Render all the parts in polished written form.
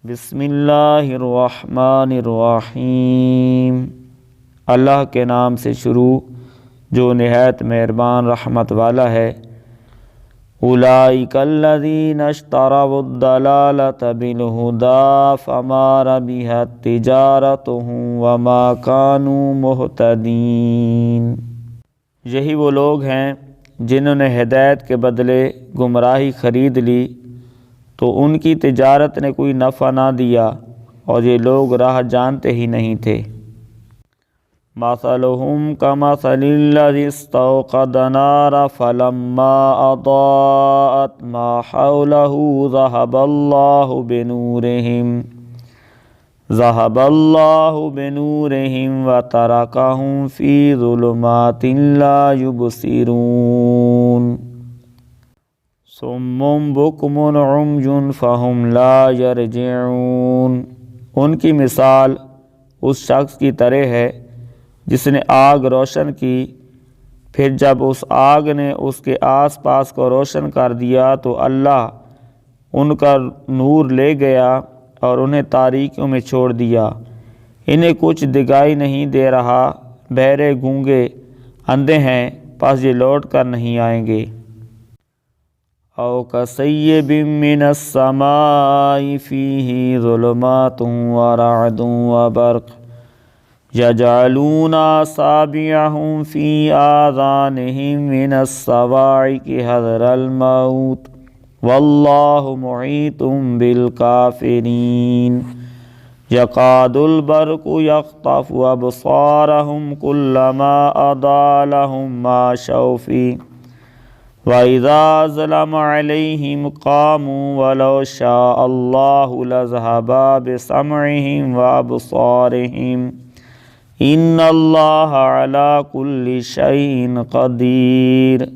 بسم اللہ الرحمن الرحیم، اللہ کے نام سے شروع جو نہایت مہربان رحمت والا ہے۔ اولئک الذین اشتروا الضلالۃ بالہدی فما ربحت تجارتہم وما کانوا مہتدین۔ یہی وہ لوگ ہیں جنہوں نے ہدایت کے بدلے گمراہی خرید لی تو ان کی تجارت نے کوئی نفع نہ دیا، اور یہ لوگ راہ جانتے ہی نہیں تھے۔ مثلہم کمثل الذی استوقد نارا فلما اضاءت ما حولہ ذہب اللہ بنورہم وترکہم فی ظلمات لا یبصرون۔ صم بکم عمي فہم لا یرجعون۔ ان کی مثال اس شخص کی طرح ہے جس نے آگ روشن کی، پھر جب اس آگ نے اس کے آس پاس کو روشن کر دیا تو اللہ ان کا نور لے گیا اور انہیں تاریکیوں میں چھوڑ دیا۔ انہیں کچھ دکھائی نہیں دے رہا، بہرے گونگے اندھے ہیں، پس یہ لوٹ کر نہیں آئیں گے۔ او کصیب من السماء فیہ ظلمات ورعد وبرق یجعلون اصابعهم فی آذانہم من الصواعق حذر الموت واللہ محیط بالکافرین۔ یکاد البرق یخطف ابصارہم کلما اضاء لہم مشوا فیہ وَإِذَا أَظْلَمَ عَلَيْهِمْ قَامُوا وَلَوْ شَاءَ اللَّهُ لَذَهَبَ بِسَمْعِهِمْ وَأَبْصَارِهِمْ إِنَّ اللَّهَ عَلَى كُلِّ شَيْءٍ قَدِيرٌ۔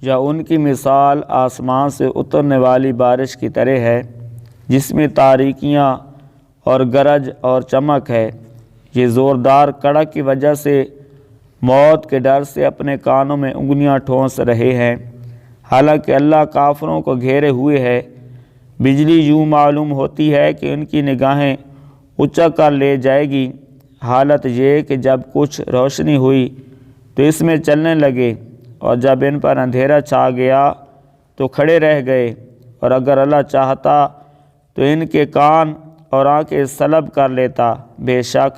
یا ان کی مثال آسمان سے اترنے والی بارش کی طرح ہے جس میں تاریکیاں اور گرج اور چمک ہے۔ یہ زوردار کڑک کی وجہ سے موت کے ڈر سے اپنے کانوں میں انگلیاں ٹھونس رہے ہیں، حالانکہ اللہ کافروں کو گھیرے ہوئے ہے۔ بجلی یوں معلوم ہوتی ہے کہ ان کی نگاہیں اچک کر لے جائے گی۔ حالت یہ کہ جب کچھ روشنی ہوئی تو اس میں چلنے لگے، اور جب ان پر اندھیرا چھا گیا تو کھڑے رہ گئے، اور اگر اللہ چاہتا تو ان کے کان اور آنکھیں سلب کر لیتا۔ بے شک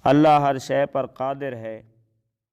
اللہ ہر شے پر قادر ہے۔